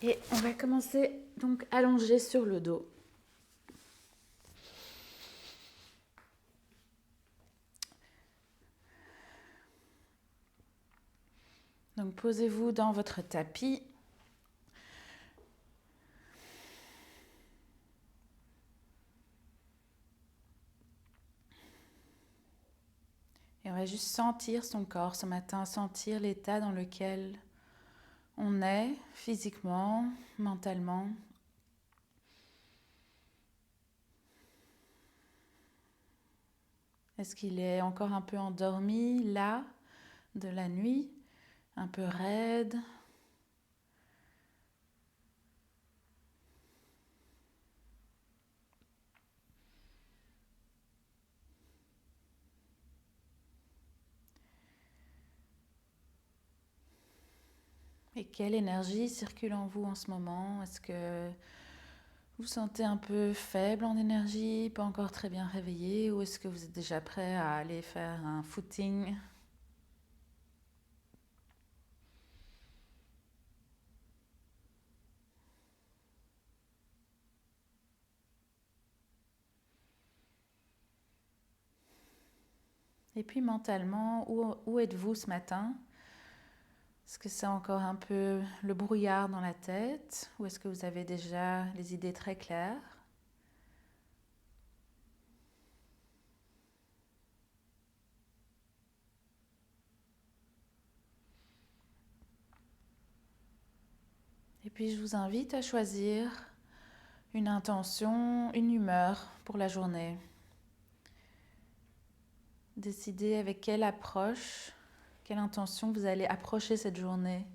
Et on va commencer donc allongé sur le dos. Donc posez-vous dans votre tapis. Et on va juste sentir son corps ce matin, sentir l'état dans lequel on est physiquement, mentalement. Est-ce qu'il est encore un peu endormi là, de la nuit, un peu raide? Et quelle énergie circule en vous en ce moment? Est-ce que vous vous sentez un peu faible en énergie, pas encore très bien réveillé, ou est-ce que vous êtes déjà prêt à aller faire un footing? Et puis mentalement, où êtes-vous ce matin? Est-ce que c'est encore un peu le brouillard dans la tête, ou est-ce que vous avez déjà les idées très claires? Et puis je vous invite à choisir une intention, une humeur pour la journée. Décidez avec quelle approche, quelle intention vous allez approcher cette journée.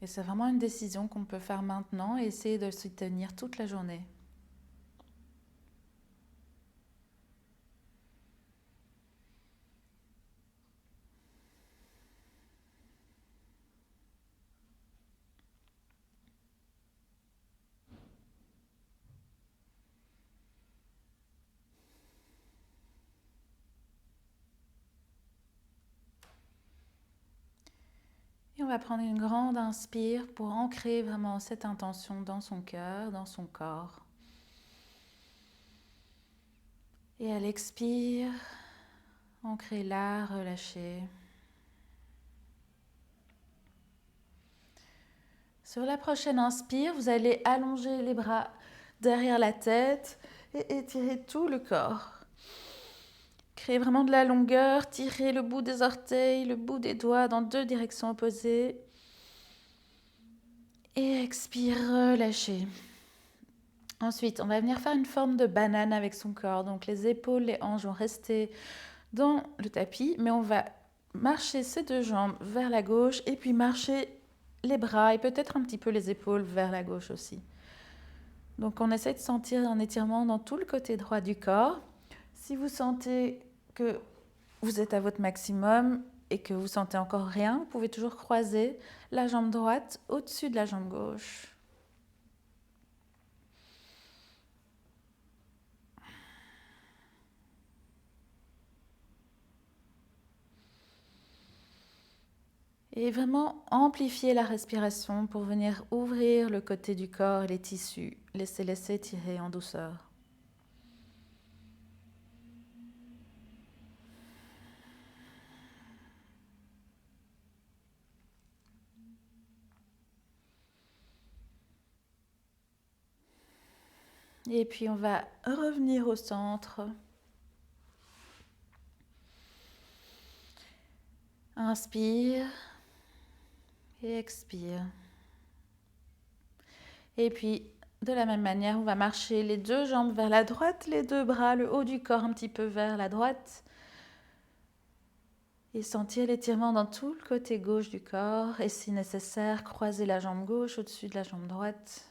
Et c'est vraiment une décision qu'on peut faire maintenant et essayer de s'y tenir toute la journée. Et on va prendre une grande inspire pour ancrer vraiment cette intention dans son cœur, dans son corps. Et à l'expire, ancrez-la, relâchez. Sur la prochaine inspire, vous allez allonger les bras derrière la tête et étirer tout le corps. Créez vraiment de la longueur, tirez le bout des orteils, le bout des doigts dans deux directions opposées. Et expire, relâchez. Ensuite, on va venir faire une forme de banane avec son corps. Donc les épaules, les hanches vont rester dans le tapis, mais on va marcher ses deux jambes vers la gauche et puis marcher les bras et peut-être un petit peu les épaules vers la gauche aussi. Donc on essaie de sentir un étirement dans tout le côté droit du corps. Si vous sentez que vous êtes à votre maximum et que vous sentez encore rien, vous pouvez toujours croiser la jambe droite au-dessus de la jambe gauche. Et vraiment amplifier la respiration pour venir ouvrir le côté du corps et les tissus. Laissez-les s'étirer en douceur. Et puis on va revenir au centre. Inspire et expire. Et puis de la même manière, on va marcher les deux jambes vers la droite, les deux bras, le haut du corps un petit peu vers la droite. Et sentir l'étirement dans tout le côté gauche du corps. Et si nécessaire, croiser la jambe gauche au-dessus de la jambe droite.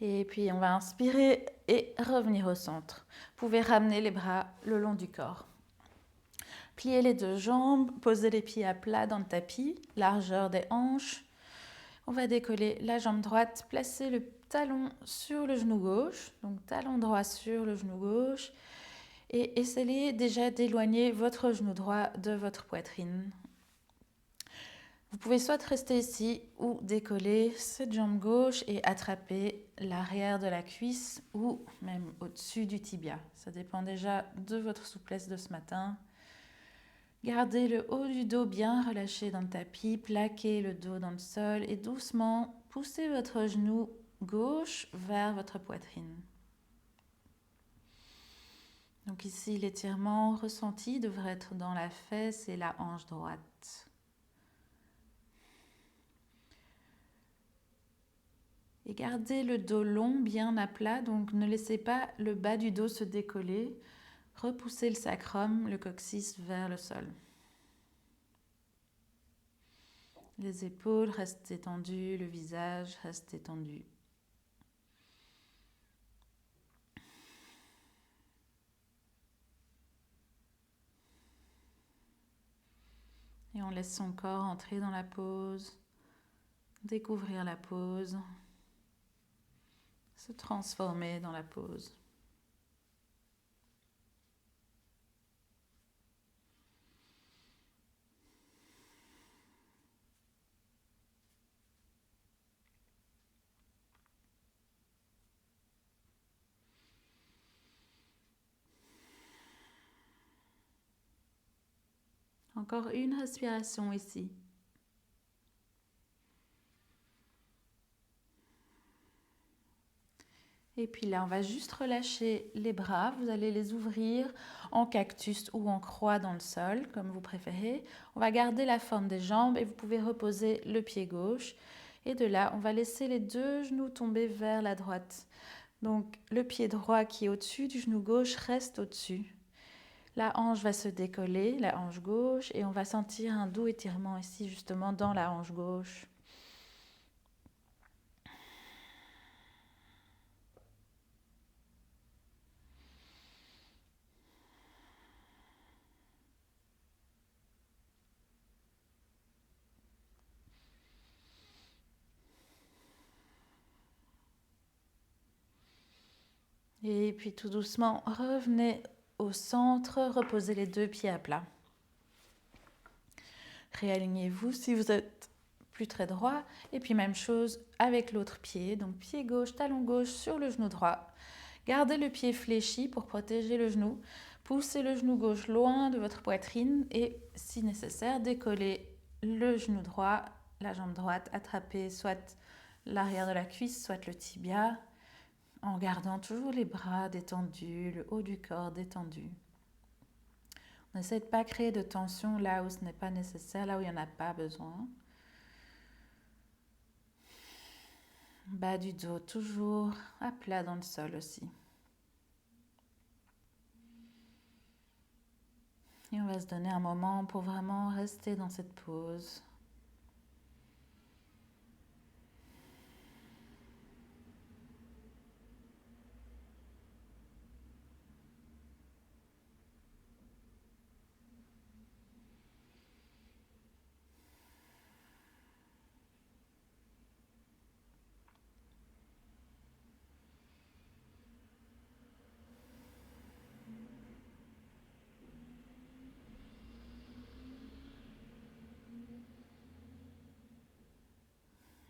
Et puis on va inspirer et revenir au centre. Vous pouvez ramener les bras le long du corps. Pliez les deux jambes, posez les pieds à plat dans le tapis, largeur des hanches. On va décoller la jambe droite, placer le talon sur le genou gauche, donc talon droit sur le genou gauche, et essayez déjà d'éloigner votre genou droit de votre poitrine. Vous pouvez soit rester ici ou décoller cette jambe gauche et attraper l'arrière de la cuisse ou même au-dessus du tibia. Ça dépend déjà de votre souplesse de ce matin. Gardez le haut du dos bien relâché dans le tapis, plaquez le dos dans le sol et doucement poussez votre genou gauche vers votre poitrine. Donc ici, l'étirement ressenti devrait être dans la fesse et la hanche droite. Et gardez le dos long, bien à plat, donc ne laissez pas le bas du dos se décoller. Repoussez le sacrum, le coccyx vers le sol. Les épaules restent étendues, le visage reste étendu. Et on laisse son corps entrer dans la pause, découvrir la pause, se transformer dans la pause. Encore une respiration ici. Et puis là, on va juste relâcher les bras. Vous allez les ouvrir en cactus ou en croix dans le sol, comme vous préférez. On va garder la forme des jambes et vous pouvez reposer le pied gauche. Et de là, on va laisser les deux genoux tomber vers la droite. Donc, le pied droit qui est au-dessus du genou gauche reste au-dessus. La hanche va se décoller, la hanche gauche, et on va sentir un doux étirement ici, justement, dans la hanche gauche. Et puis tout doucement, revenez au centre, reposez les deux pieds à plat. Réalignez-vous si vous êtes plus très droit. Et puis même chose avec l'autre pied. Donc pied gauche, talon gauche sur le genou droit. Gardez le pied fléchi pour protéger le genou. Poussez le genou gauche loin de votre poitrine et si nécessaire, décollez le genou droit, la jambe droite, attrapez soit l'arrière de la cuisse, soit le tibia, en gardant toujours les bras détendus, le haut du corps détendu. On essaie de ne pas créer de tension là où ce n'est pas nécessaire, là où il n'y en a pas besoin. Bas du dos toujours à plat dans le sol aussi. Et on va se donner un moment pour vraiment rester dans cette pause.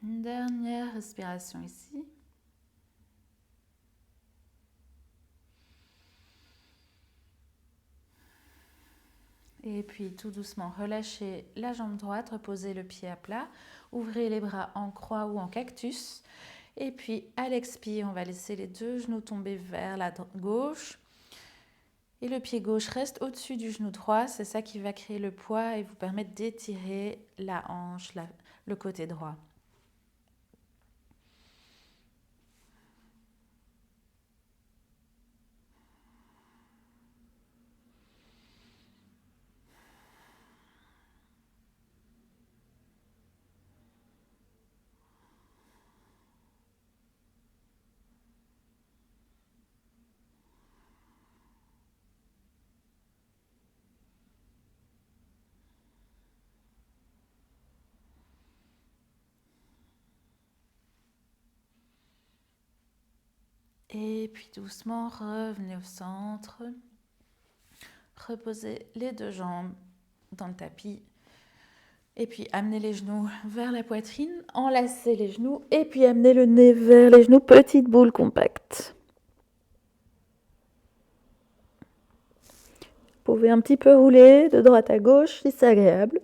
Une dernière respiration ici. Et puis tout doucement, relâchez la jambe droite, reposez le pied à plat, ouvrez les bras en croix ou en cactus. Et puis à l'expire, on va laisser les deux genoux tomber vers la gauche. Et le pied gauche reste au-dessus du genou droit, c'est ça qui va créer le poids et vous permettre d'étirer la hanche, le côté droit. Et puis doucement, revenez au centre. Reposez les deux jambes dans le tapis. Et puis amenez les genoux vers la poitrine, enlacez les genoux et puis amenez le nez vers les genoux, petite boule compacte. Vous pouvez un petit peu rouler de droite à gauche si c'est agréable.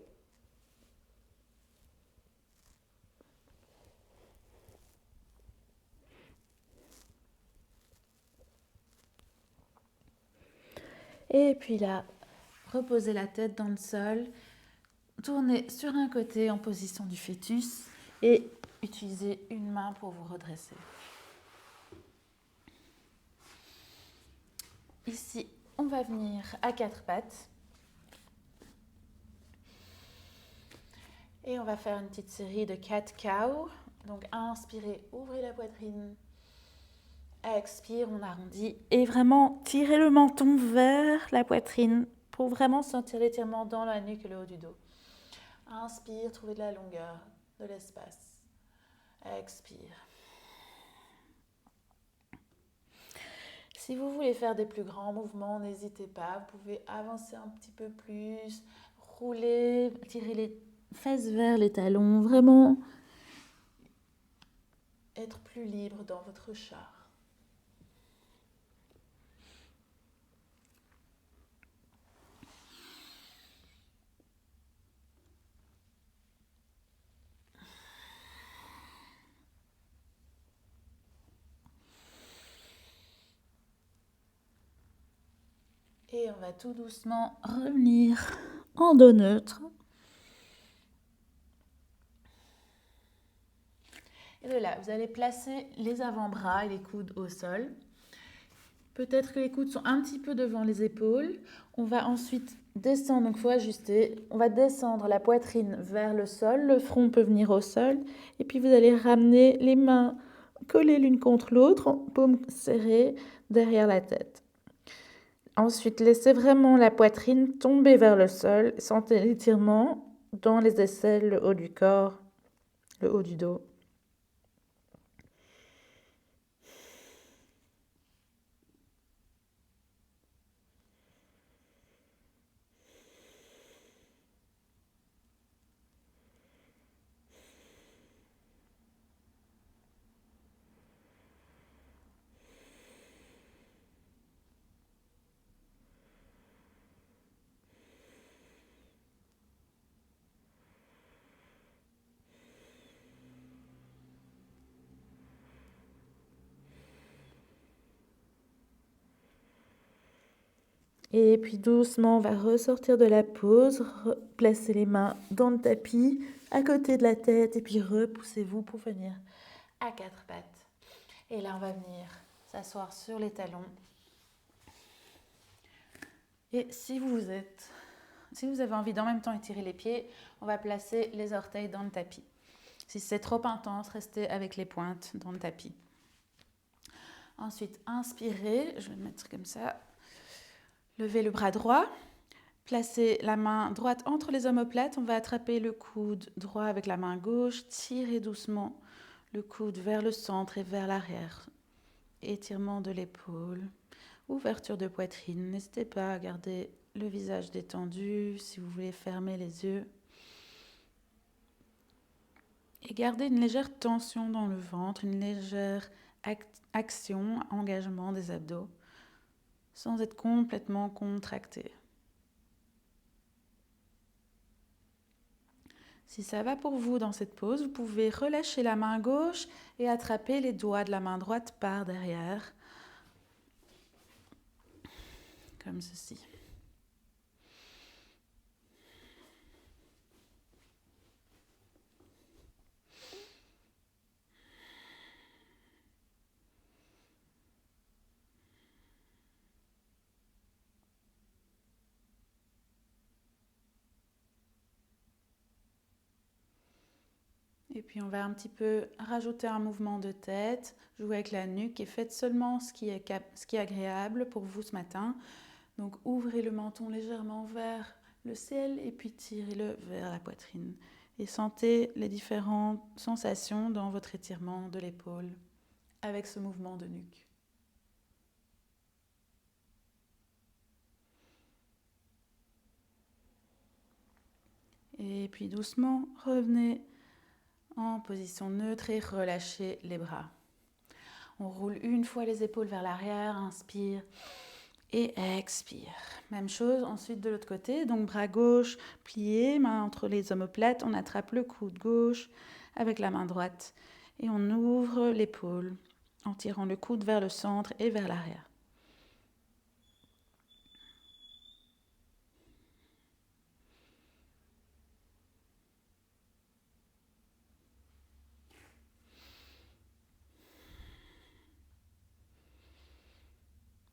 Et puis là, reposez la tête dans le sol, tournez sur un côté en position du fœtus et utilisez une main pour vous redresser. Ici, on va venir à quatre pattes. Et on va faire une petite série de cat cow. Donc, inspirez, ouvrez la poitrine. Expire, on arrondit. Et vraiment, tirez le menton vers la poitrine pour vraiment sentir l'étirement dans la nuque et le haut du dos. Inspire, trouvez de la longueur, de l'espace. Expire. Si vous voulez faire des plus grands mouvements, n'hésitez pas. Vous pouvez avancer un petit peu plus, rouler, tirer les fesses vers les talons. Vraiment être plus libre dans votre char. Et on va tout doucement revenir en dos neutre. Et de là, vous allez placer les avant-bras et les coudes au sol. Peut-être que les coudes sont un petit peu devant les épaules. On va ensuite descendre, donc il faut ajuster. On va descendre la poitrine vers le sol. Le front peut venir au sol. Et puis vous allez ramener les mains collées l'une contre l'autre, paumes serrées derrière la tête. Ensuite, laissez vraiment la poitrine tomber vers le sol. Sentez l'étirement dans les aisselles, le haut du corps, le haut du dos. Et puis doucement, on va ressortir de la pause, placer les mains dans le tapis, à côté de la tête, et puis repoussez-vous pour venir à quatre pattes. Et là, on va venir s'asseoir sur les talons. Et si vous avez envie d'en même temps étirer les pieds, on va placer les orteils dans le tapis. Si c'est trop intense, restez avec les pointes dans le tapis. Ensuite, inspirez, je vais le mettre comme ça. Levez le bras droit, placez la main droite entre les omoplates, on va attraper le coude droit avec la main gauche, tirez doucement le coude vers le centre et vers l'arrière. Étirement de l'épaule, ouverture de poitrine, n'hésitez pas à garder le visage détendu si vous voulez fermer les yeux. Et gardez une légère tension dans le ventre, une légère action, engagement des abdos, sans être complètement contracté. Si ça va pour vous dans cette pose, vous pouvez relâcher la main gauche et attraper les doigts de la main droite par derrière, comme ceci. Et puis on va un petit peu rajouter un mouvement de tête, jouer avec la nuque et faites seulement ce qui est agréable pour vous ce matin. Donc ouvrez le menton légèrement vers le ciel et puis tirez-le vers la poitrine. Et sentez les différentes sensations dans votre étirement de l'épaule avec ce mouvement de nuque. Et puis doucement, revenez en position neutre et relâchez les bras. On roule une fois les épaules vers l'arrière, inspire et expire. Même chose ensuite de l'autre côté, donc bras gauche plié, main entre les omoplates, on attrape le coude gauche avec la main droite et on ouvre l'épaule en tirant le coude vers le centre et vers l'arrière.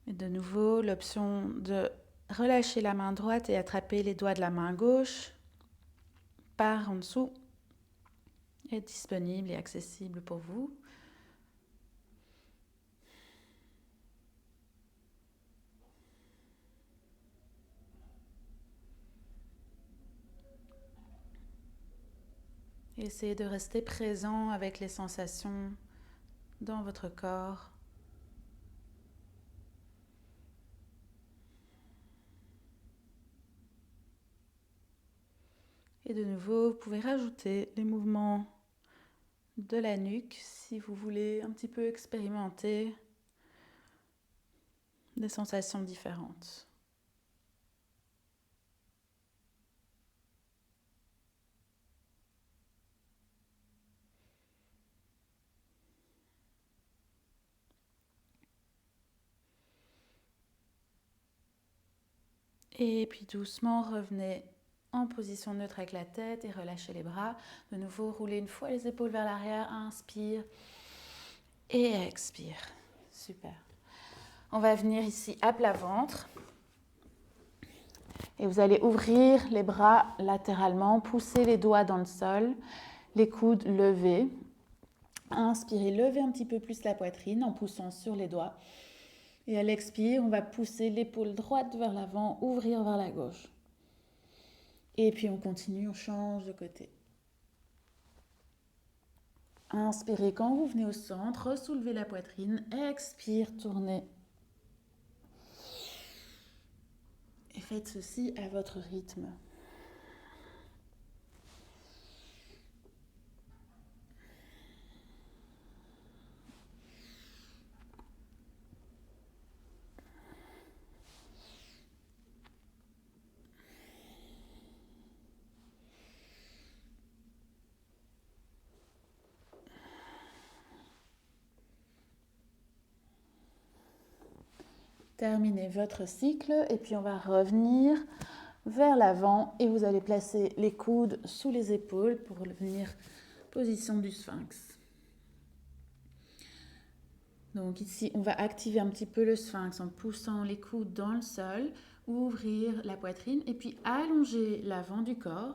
Et de nouveau, l'option de relâcher la main droite et attraper les doigts de la main gauche par en dessous est disponible et accessible pour vous. Essayez de rester présent avec les sensations dans votre corps. Et de nouveau, vous pouvez rajouter les mouvements de la nuque si vous voulez un petit peu expérimenter des sensations différentes. Et puis doucement, revenez en position neutre avec la tête et relâchez les bras. De nouveau, roulez une fois les épaules vers l'arrière, inspire et expire. Super. On va venir ici à plat ventre. Et vous allez ouvrir les bras latéralement, pousser les doigts dans le sol, les coudes levés. Inspirez, levez un petit peu plus la poitrine en poussant sur les doigts. Et à l'expire, on va pousser l'épaule droite vers l'avant, ouvrir vers la gauche. Et puis on continue, on change de côté. Inspirez quand vous venez au centre, soulevez la poitrine, expire, tournez. Et faites ceci à votre rythme. Terminez votre cycle et puis on va revenir vers l'avant et vous allez placer les coudes sous les épaules pour revenir position du sphinx. Donc ici, on va activer un petit peu le sphinx en poussant les coudes dans le sol, ouvrir la poitrine et puis allonger l'avant du corps,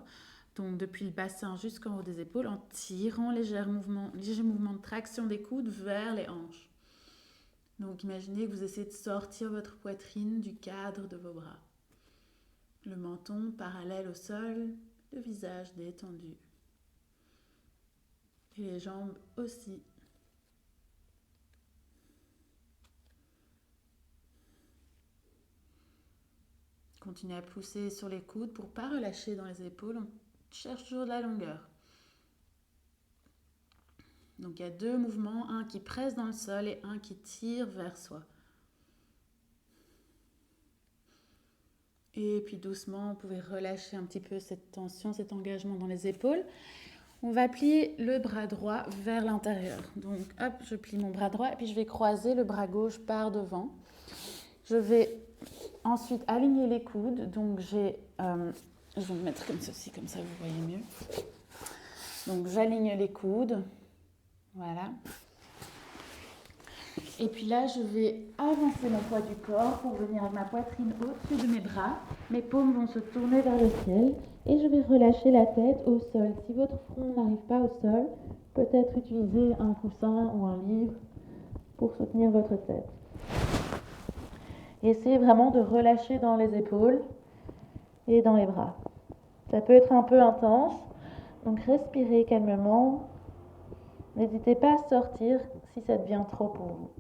donc depuis le bassin jusqu'en haut des épaules en tirant léger mouvement de traction des coudes vers les hanches. Donc imaginez que vous essayez de sortir votre poitrine du cadre de vos bras. Le menton parallèle au sol, le visage détendu. Et les jambes aussi. Continuez à pousser sur les coudes pour ne pas relâcher dans les épaules. On cherche toujours de la longueur. Donc il y a deux mouvements, un qui presse dans le sol et un qui tire vers soi. Et puis doucement, vous pouvez relâcher un petit peu cette tension, cet engagement dans les épaules. On va plier le bras droit vers l'intérieur. Donc hop, je plie mon bras droit et puis je vais croiser le bras gauche par devant. Je vais ensuite aligner les coudes. Donc je vais me mettre comme ceci, comme ça vous voyez mieux. Donc j'aligne les coudes. Voilà. Et puis là, je vais avancer mon poids du corps pour venir avec ma poitrine au-dessus de mes bras. Mes paumes vont se tourner vers le ciel et je vais relâcher la tête au sol. Si votre front n'arrive pas au sol, peut-être utiliser un coussin ou un livre pour soutenir votre tête. Et essayez vraiment de relâcher dans les épaules et dans les bras. Ça peut être un peu intense, donc respirez calmement. N'hésitez pas à sortir si ça devient trop pour vous.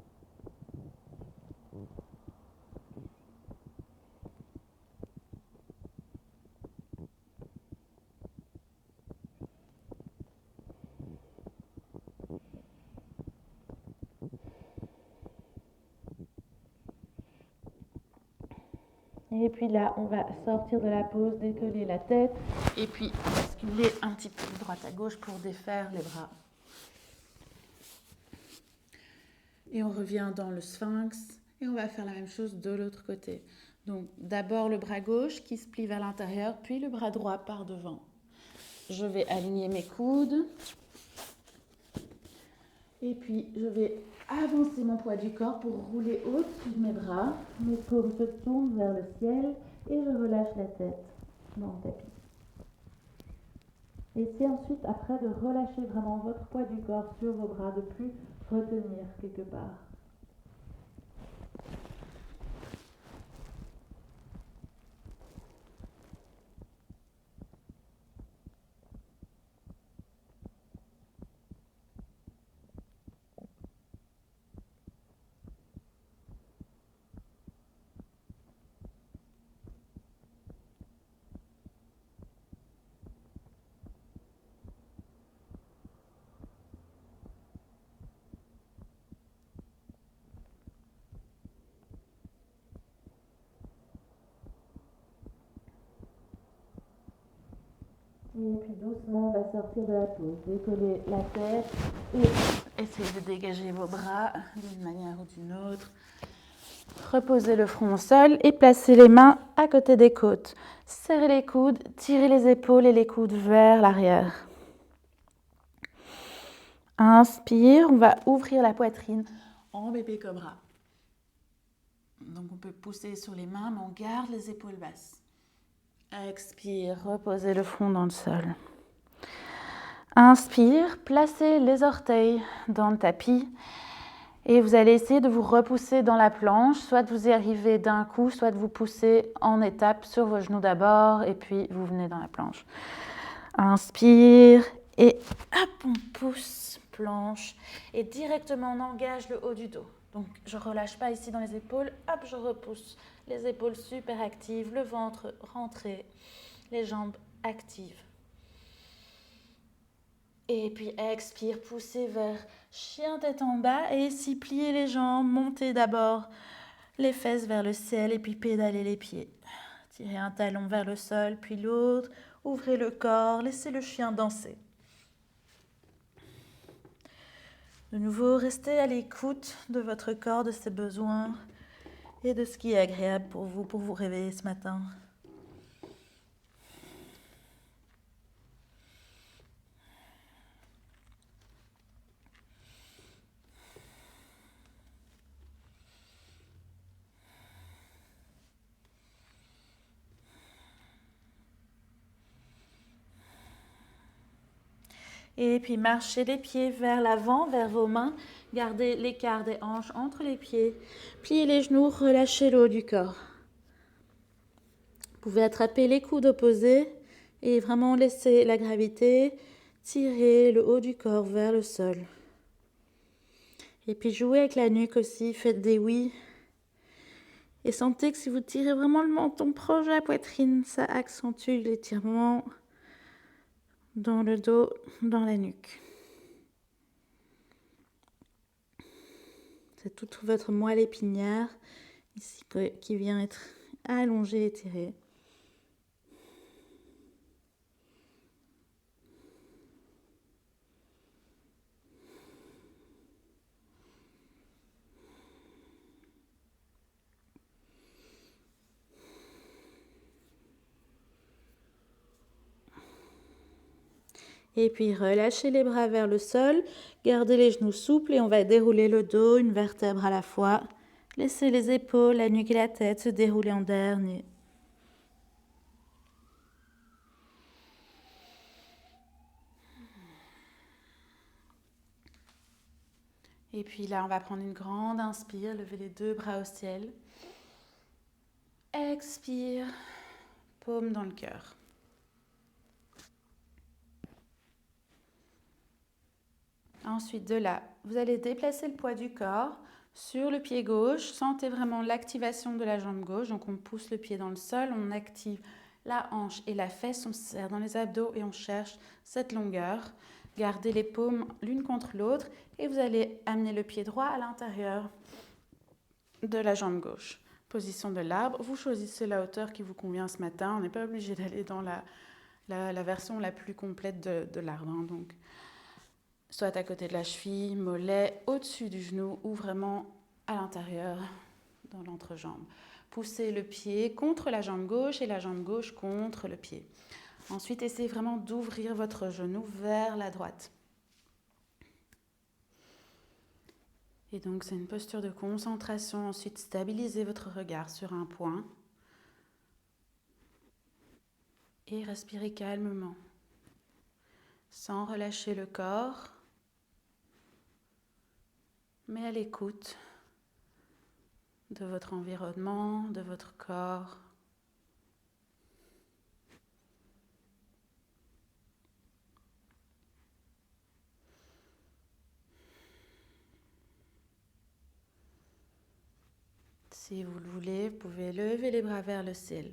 Et puis là, on va sortir de la pose, décoller la tête et puis basculer un petit peu de droite à gauche pour défaire les bras. Et on revient dans le sphinx et on va faire la même chose de l'autre côté. Donc d'abord le bras gauche qui se plie vers l'intérieur, puis le bras droit par devant. Je vais aligner mes coudes. Et puis je vais avancer mon poids du corps pour rouler au-dessus de mes bras. Mes paumes se tournent vers le ciel et je relâche la tête dans le tapis. Essayez ensuite, après, de relâcher vraiment votre poids du corps sur vos bras, de ne plus retenir quelque part. Et puis doucement, on va sortir de la pose, décoller la tête et essayez de dégager vos bras d'une manière ou d'une autre. Reposez le front au sol et placez les mains à côté des côtes. Serrez les coudes, tirez les épaules et les coudes vers l'arrière. Inspire, on va ouvrir la poitrine en bébé cobra. Donc on peut pousser sur les mains, mais on garde les épaules basses. Expire, reposez le front dans le sol. Inspire, placez les orteils dans le tapis et vous allez essayer de vous repousser dans la planche. Soit vous y arrivez d'un coup, soit vous poussez en étapes sur vos genoux d'abord et puis vous venez dans la planche. Inspire et hop, on pousse, planche et directement on engage le haut du dos. Donc je ne relâche pas ici dans les épaules, hop, je repousse. Les épaules super actives, le ventre rentré, les jambes actives. Et puis expire, poussez vers chien tête en bas et ici pliez les jambes, montez d'abord les fesses vers le ciel et puis pédalez les pieds. Tirez un talon vers le sol, puis l'autre, ouvrez le corps, laissez le chien danser. De nouveau, restez à l'écoute de votre corps, de ses besoins et de ce qui est agréable pour vous réveiller ce matin. Et puis marchez les pieds vers l'avant, vers vos mains. Gardez l'écart des hanches entre les pieds. Pliez les genoux, relâchez le haut du corps. Vous pouvez attraper les coudes opposés et vraiment laisser la gravité tirer le haut du corps vers le sol. Et puis jouez avec la nuque aussi, faites des oui. Et sentez que si vous tirez vraiment le menton proche de la poitrine, ça accentue l'étirement dans le dos, dans la nuque. C'est toute votre moelle épinière ici qui vient être allongée, étirée. Et puis relâchez les bras vers le sol, gardez les genoux souples et on va dérouler le dos, une vertèbre à la fois. Laissez les épaules, la nuque et la tête se dérouler en dernier. Et puis là, on va prendre une grande inspire, lever les deux bras au ciel. Expire, paume dans le cœur. Ensuite, de là, vous allez déplacer le poids du corps sur le pied gauche. Sentez vraiment l'activation de la jambe gauche. Donc, on pousse le pied dans le sol, on active la hanche et la fesse, on serre dans les abdos et on cherche cette longueur. Gardez les paumes l'une contre l'autre et vous allez amener le pied droit à l'intérieur de la jambe gauche. Position de l'arbre. Vous choisissez la hauteur qui vous convient ce matin. On n'est pas obligé d'aller dans la version la plus complète de l'arbre. Hein. Donc, soit à côté de la cheville, mollet, au-dessus du genou ou vraiment à l'intérieur dans l'entrejambe. Poussez le pied contre la jambe gauche et la jambe gauche contre le pied. Ensuite, essayez vraiment d'ouvrir votre genou vers la droite. Et donc, c'est une posture de concentration. Ensuite, stabilisez votre regard sur un point. Et respirez calmement, sans relâcher le corps, mais à l'écoute de votre environnement, de votre corps. Si vous le voulez, vous pouvez lever les bras vers le ciel.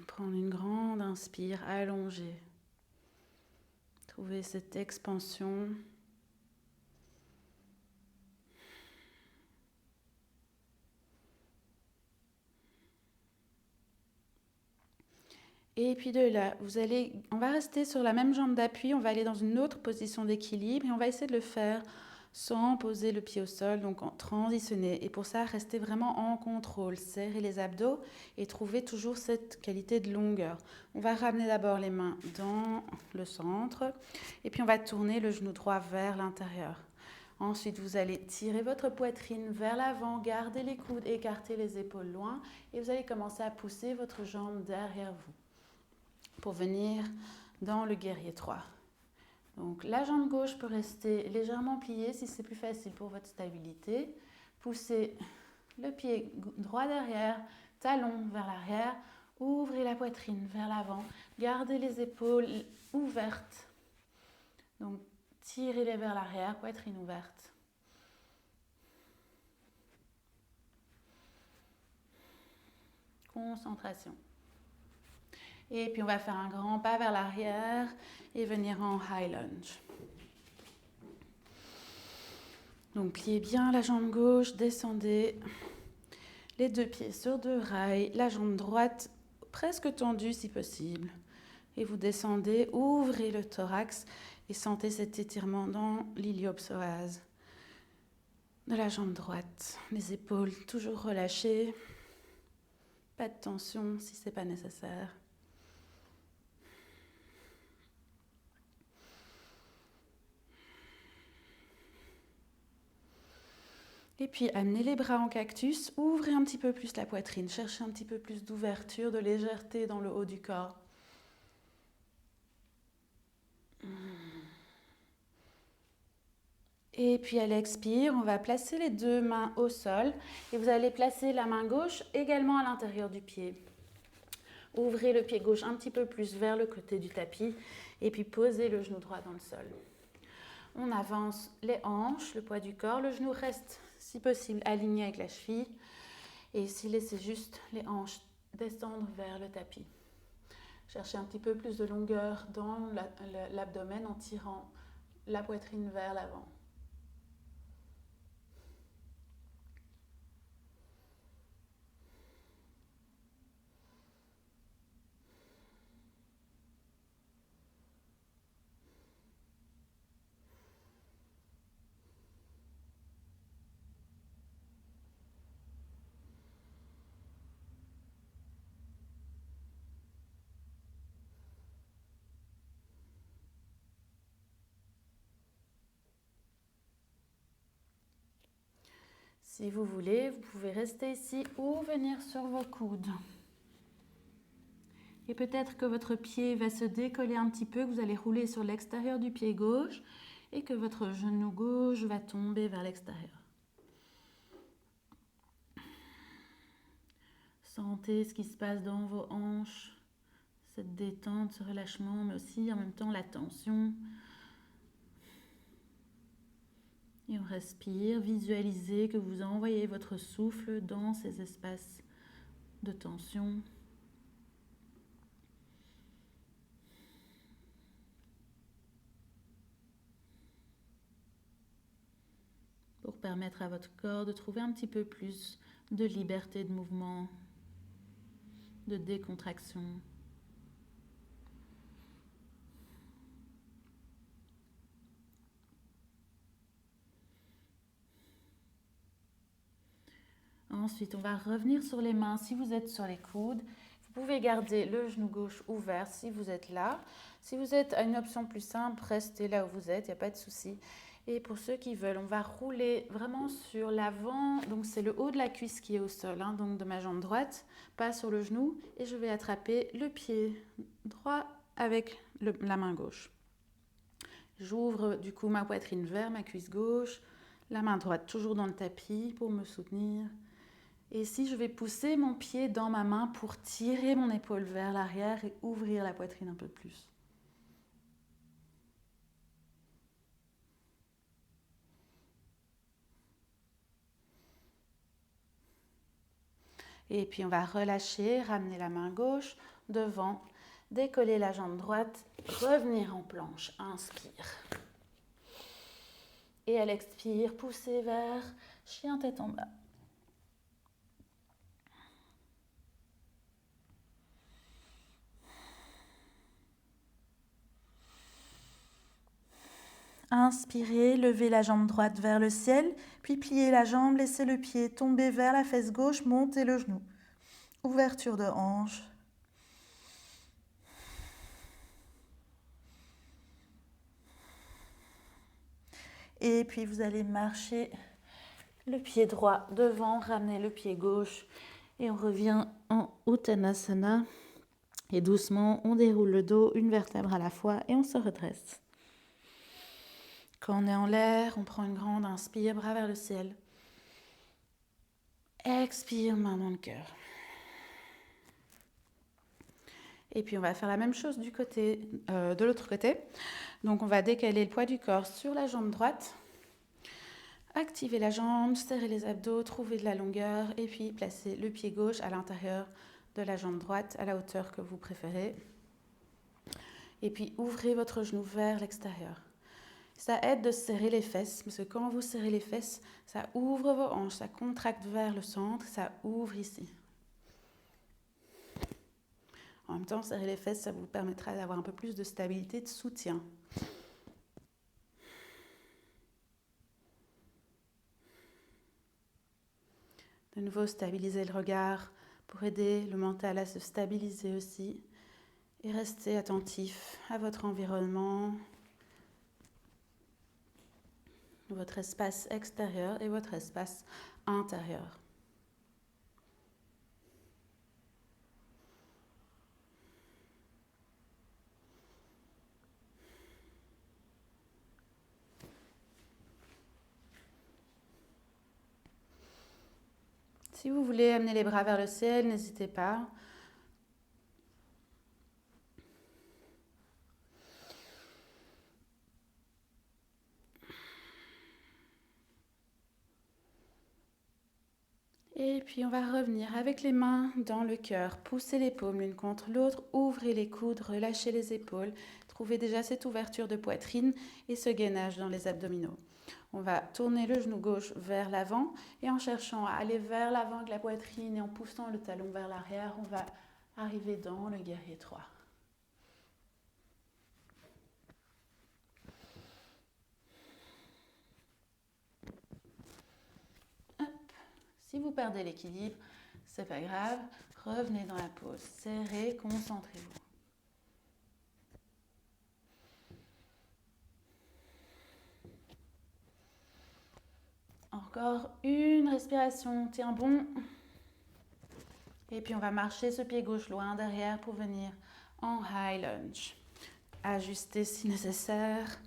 Prendre une grande inspire, allongée. Trouvez cette expansion. Et puis de là, on va rester sur la même jambe d'appui, on va aller dans une autre position d'équilibre et on va essayer de le faire sans poser le pied au sol, donc en transitionner. Et pour ça, restez vraiment en contrôle, serrez les abdos et trouvez toujours cette qualité de longueur. On va ramener d'abord les mains dans le centre et puis on va tourner le genou droit vers l'intérieur. Ensuite, vous allez tirer votre poitrine vers l'avant, garder les coudes, écarter les épaules loin et vous allez commencer à pousser votre jambe derrière vous pour venir dans le guerrier 3. Donc la jambe gauche peut rester légèrement pliée si c'est plus facile pour votre stabilité. Poussez le pied droit derrière, talon vers l'arrière, ouvrez la poitrine vers l'avant, gardez les épaules ouvertes. Donc tirez-les vers l'arrière, poitrine ouverte. Concentration. Et puis on va faire un grand pas vers l'arrière et venir en high lunge. Donc pliez bien la jambe gauche, descendez les deux pieds sur deux rails, la jambe droite presque tendue si possible. Et vous descendez, ouvrez le thorax et sentez cet étirement dans l'iliopsoas de la jambe droite. Les épaules toujours relâchées, pas de tension si ce n'est pas nécessaire. Et puis, amenez les bras en cactus, ouvrez un petit peu plus la poitrine, cherchez un petit peu plus d'ouverture, de légèreté dans le haut du corps. Et puis, à l'expire, on va placer les deux mains au sol et vous allez placer la main gauche également à l'intérieur du pied. Ouvrez le pied gauche un petit peu plus vers le côté du tapis et puis posez le genou droit dans le sol. On avance les hanches, le poids du corps, le genou reste si possible aligné avec la cheville et ici laissez juste les hanches descendre vers le tapis. Cherchez un petit peu plus de longueur dans l'abdomen en tirant la poitrine vers l'avant. Si vous voulez, vous pouvez rester ici ou venir sur vos coudes. Et peut-être que votre pied va se décoller un petit peu, que vous allez rouler sur l'extérieur du pied gauche et que votre genou gauche va tomber vers l'extérieur. Sentez ce qui se passe dans vos hanches, cette détente, ce relâchement, mais aussi en même temps la tension. Et on respire, visualisez que vous envoyez votre souffle dans ces espaces de tension. pour permettre à votre corps de trouver un petit peu plus de liberté de mouvement, de décontraction. Ensuite, on va revenir sur les mains. Si vous êtes sur les coudes, vous pouvez garder le genou gauche ouvert si vous êtes là. Si vous êtes à une option plus simple, restez là où vous êtes, il n'y a pas de souci. Et pour ceux qui veulent, on va rouler vraiment sur l'avant. Donc c'est le haut de la cuisse qui est au sol, hein, donc de ma jambe droite, pas sur le genou. Et je vais attraper le pied droit avec la main gauche. J'ouvre du coup ma poitrine vers ma cuisse gauche, la main droite toujours dans le tapis pour me soutenir. Et ici, je vais pousser mon pied dans ma main pour tirer mon épaule vers l'arrière et ouvrir la poitrine un peu plus. Et puis on va relâcher, ramener la main gauche devant, décoller la jambe droite, revenir en planche. Inspire. Et à l'expire, pousser vers chien tête en bas. Inspirez, levez la jambe droite vers le ciel, puis pliez la jambe, laissez le pied tomber vers la fesse gauche, montez le genou. Ouverture de hanche. Et puis vous allez marcher le pied droit devant, ramener le pied gauche et on revient en Uttanasana. Et doucement, on déroule le dos, une vertèbre à la fois et on se redresse. Quand on est en l'air, on prend une grande inspire, bras vers le ciel. Expire, main dans le cœur. Et puis on va faire la même chose du côté, de l'autre côté. Donc on va décaler le poids du corps sur la jambe droite. Activez la jambe, serrez les abdos, trouvez de la longueur et puis placez le pied gauche à l'intérieur de la jambe droite à la hauteur que vous préférez. Et puis ouvrez votre genou vers l'extérieur. Ça aide de serrer les fesses, parce que quand vous serrez les fesses, ça ouvre vos hanches, ça contracte vers le centre, ça ouvre ici. En même temps, serrer les fesses, ça vous permettra d'avoir un peu plus de stabilité, de soutien. De nouveau, stabiliser le regard pour aider le mental à se stabiliser aussi. Et restez attentif à votre environnement, votre espace extérieur et votre espace intérieur. Si vous voulez amener les bras vers le ciel, n'hésitez pas. Et puis on va revenir avec les mains dans le cœur. Poussez les paumes l'une contre l'autre, ouvrez les coudes, relâchez les épaules. Trouvez déjà cette ouverture de poitrine et ce gainage dans les abdominaux. On va tourner le genou gauche vers l'avant et en cherchant à aller vers l'avant avec la poitrine et en poussant le talon vers l'arrière, on va arriver dans le guerrier 3. Hop. Si vous perdez l'équilibre, c'est pas grave, revenez dans la pose, serrez, concentrez-vous. Encore une respiration, tiens bon. Et puis on va marcher ce pied gauche loin derrière pour venir en high lunge. Ajustez si nécessaire.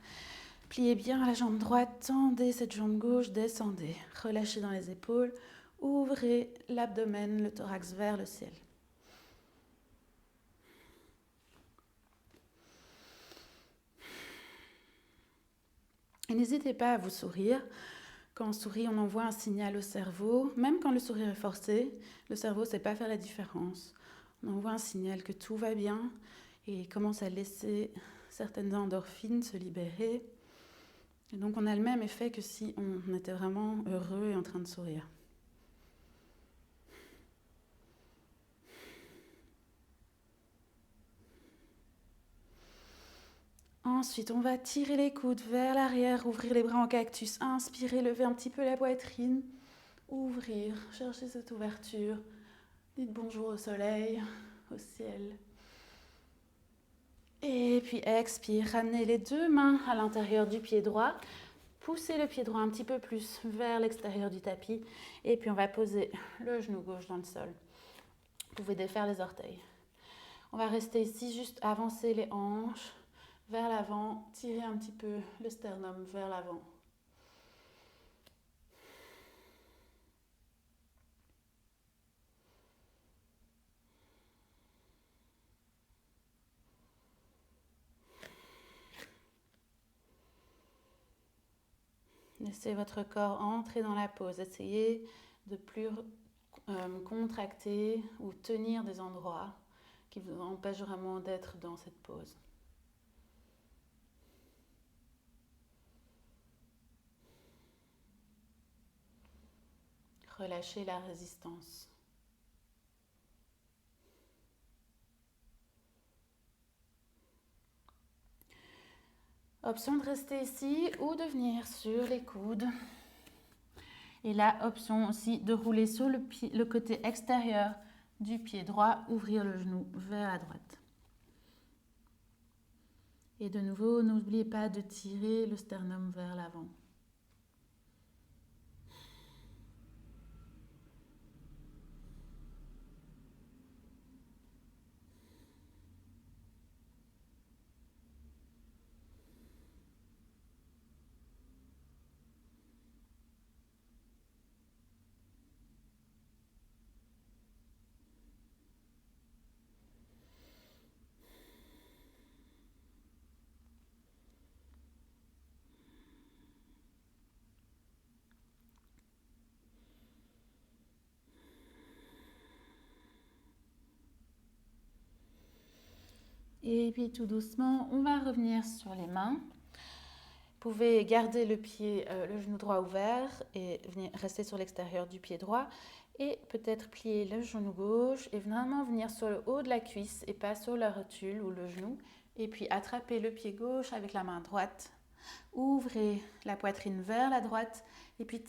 Pliez bien la jambe droite, tendez cette jambe gauche, descendez. Relâchez dans les épaules, ouvrez l'abdomen, le thorax vers le ciel. Et n'hésitez pas à vous sourire. Quand on sourit, on envoie un signal au cerveau. Même quand le sourire est forcé, le cerveau ne sait pas faire la différence. On envoie un signal que tout va bien et commence à laisser certaines endorphines se libérer. Et donc on a le même effet que si on était vraiment heureux et en train de sourire. Ensuite, on va tirer les coudes vers l'arrière, ouvrir les bras en cactus, inspirer, lever un petit peu la poitrine, ouvrir, chercher cette ouverture. Dites bonjour au soleil, au ciel. Et puis expire, ramenez les deux mains à l'intérieur du pied droit. Poussez le pied droit un petit peu plus vers l'extérieur du tapis. Et puis on va poser le genou gauche dans le sol. Vous pouvez défaire les orteils. On va rester ici, juste avancer les hanches vers l'avant, tirer un petit peu le sternum vers l'avant. Laissez votre corps entrer dans la pose. Essayez de plus contracter ou tenir des endroits qui vous empêchent vraiment d'être dans cette pose. Relâchez la résistance. Option de rester ici ou de venir sur les coudes. Et là, option aussi de rouler sur le côté extérieur du pied droit, ouvrir le genou vers la droite. Et de nouveau, n'oubliez pas de tirer le sternum vers l'avant. Et puis tout doucement, on va revenir sur les mains. Vous pouvez garder le genou droit ouvert et rester sur l'extérieur du pied droit. Et peut-être plier le genou gauche et vraiment venir sur le haut de la cuisse et pas sur la rotule ou le genou. Et puis attraper le pied gauche avec la main droite. Ouvrez la poitrine vers la droite et puis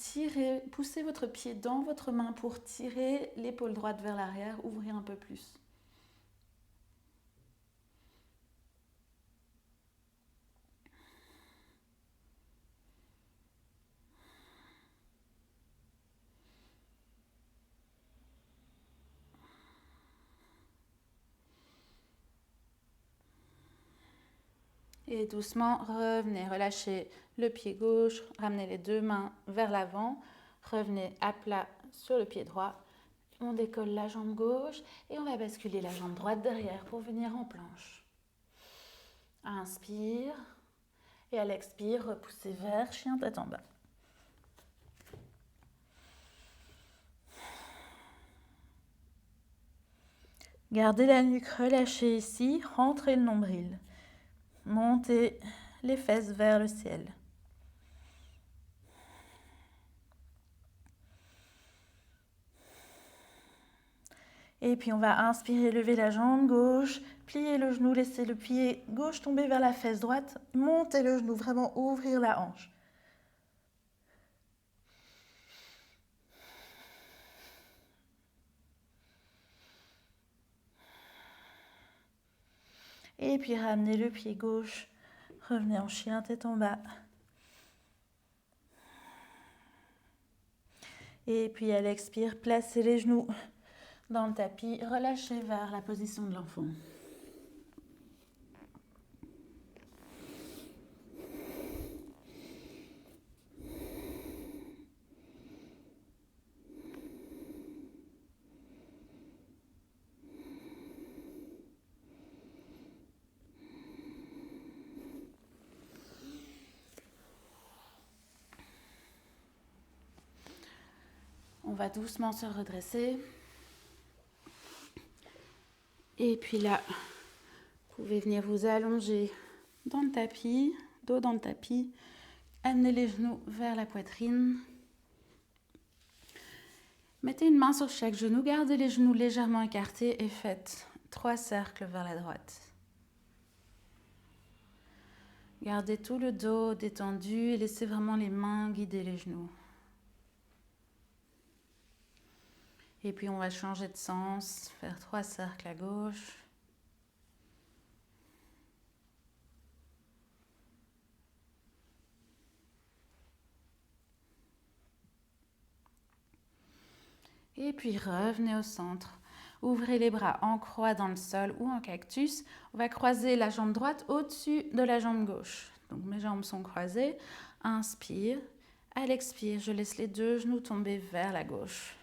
poussez votre pied dans votre main pour tirer l'épaule droite vers l'arrière, ouvrir un peu plus. Et doucement, revenez, relâchez le pied gauche, ramenez les deux mains vers l'avant, revenez à plat sur le pied droit. On décolle la jambe gauche et on va basculer la jambe droite derrière pour venir en planche. Inspire et à l'expire, repoussez vers chien tête en bas. Gardez la nuque relâchée ici, rentrez le nombril. Montez les fesses vers le ciel. Et puis on va inspirer, lever la jambe gauche, plier le genou, laisser le pied gauche tomber vers la fesse droite, monter le genou, vraiment ouvrir la hanche. Et puis ramenez le pied gauche, revenez en chien tête en bas. Et puis à l'expire, placez les genoux dans le tapis, relâchez vers la position de l'enfant. On va doucement se redresser. Et puis là, vous pouvez venir vous allonger dans le tapis, dos dans le tapis, Amenez les genoux vers la poitrine. Mettez une main sur chaque genou, gardez les genoux légèrement écartés et faites 3 cercles vers la droite. Gardez tout le dos détendu et laissez vraiment les mains guider les genoux. Et puis on va changer de sens, faire 3 cercles à gauche. Et puis revenez au centre. Ouvrez les bras en croix dans le sol ou en cactus. On va croiser la jambe droite au-dessus de la jambe gauche. Donc mes jambes sont croisées. Inspire. À l'expire, je laisse les 2 genoux tomber vers la gauche.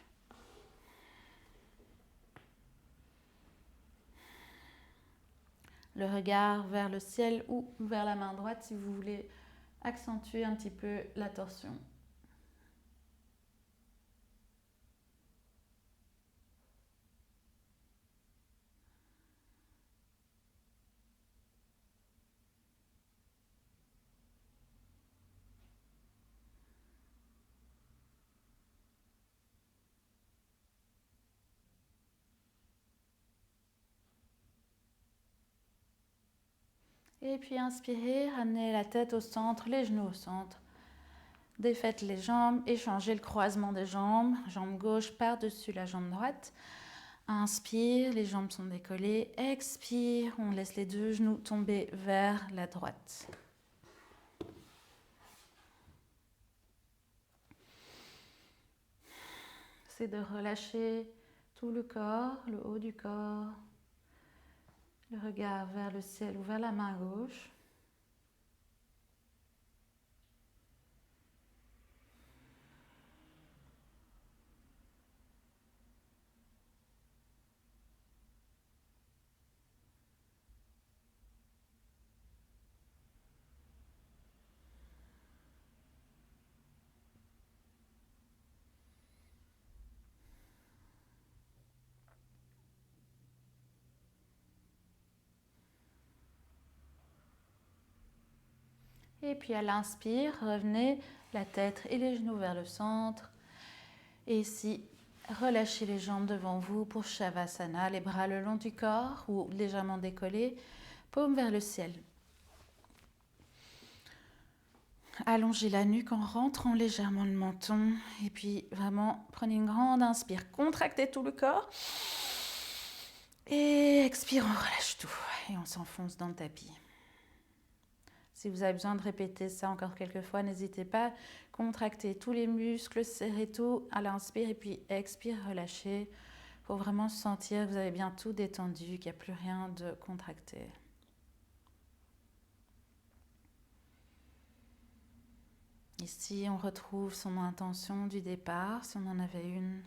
Le regard vers le ciel ou vers la main droite si vous voulez accentuer un petit peu la torsion. Et puis inspirez, ramenez la tête au centre, les genoux au centre. Défaites les jambes et changez le croisement des jambes. Jambe gauche par-dessus la jambe droite. Inspire, les jambes sont décollées. Expire, on laisse les 2 genoux tomber vers la droite. C'est de relâcher tout le corps, le haut du corps. Le regard vers le ciel ou vers la main gauche. Et puis à l'inspire, revenez la tête et les genoux vers le centre. Et ici, relâchez les jambes devant vous pour Shavasana, les bras le long du corps ou légèrement décollés, paume vers le ciel. Allongez la nuque en rentrant légèrement le menton. Et puis vraiment, prenez une grande inspire, contractez tout le corps. Et expire, on relâche tout. Et on s'enfonce dans le tapis. Si vous avez besoin de répéter ça encore quelques fois, n'hésitez pas. Contractez tous les muscles, serrez tout à l'inspire et puis expire, relâchez. Pour vraiment sentir que vous avez bien tout détendu, qu'il n'y a plus rien de contracté. Ici, on retrouve son intention du départ, si on en avait une.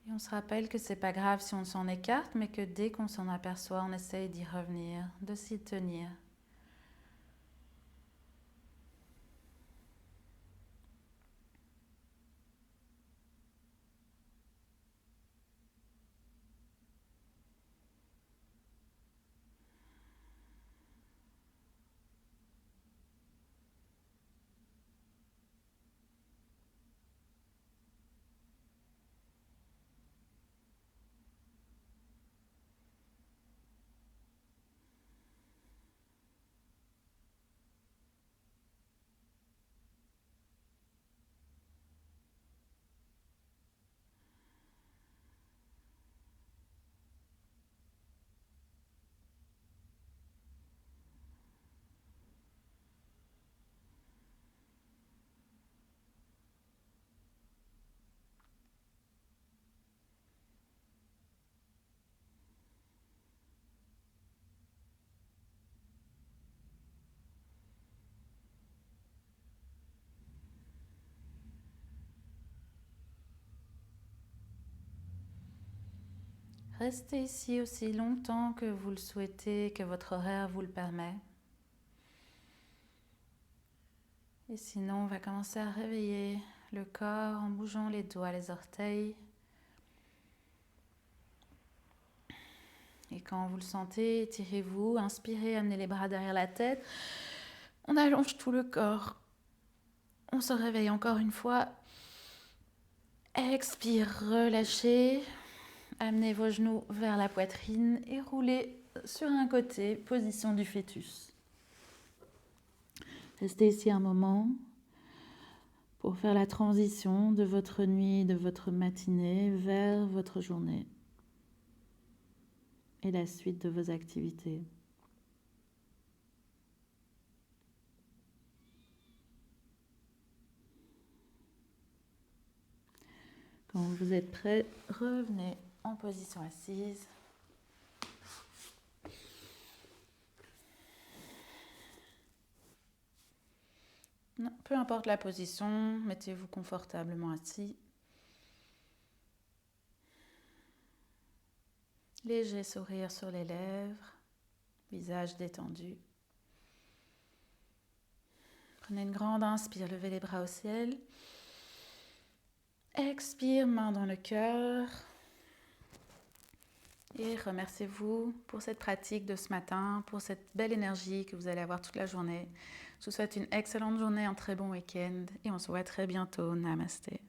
Et on se rappelle que c'est pas grave si on s'en écarte, mais que dès qu'on s'en aperçoit, on essaye d'y revenir, de s'y tenir. Restez ici aussi longtemps que vous le souhaitez, que votre horaire vous le permet. Et sinon, on va commencer à réveiller le corps en bougeant les doigts, les orteils. Et quand vous le sentez, étirez-vous, inspirez, amenez les bras derrière la tête. On allonge tout le corps. On se réveille encore une fois. Expire, relâchez. Amenez vos genoux vers la poitrine et roulez sur un côté, position du fœtus. Restez ici un moment pour faire la transition de votre nuit, de votre matinée vers votre journée et la suite de vos activités. Quand vous êtes prêt, revenez en position assise. Non, peu importe la position, mettez-vous confortablement assis. Léger sourire sur les lèvres, visage détendu. Prenez une grande inspire, levez les bras au ciel. Expire, main dans le cœur. Et remerciez-vous pour cette pratique de ce matin, pour cette belle énergie que vous allez avoir toute la journée. Je vous souhaite une excellente journée, un très bon week-end et on se voit très bientôt. Namasté.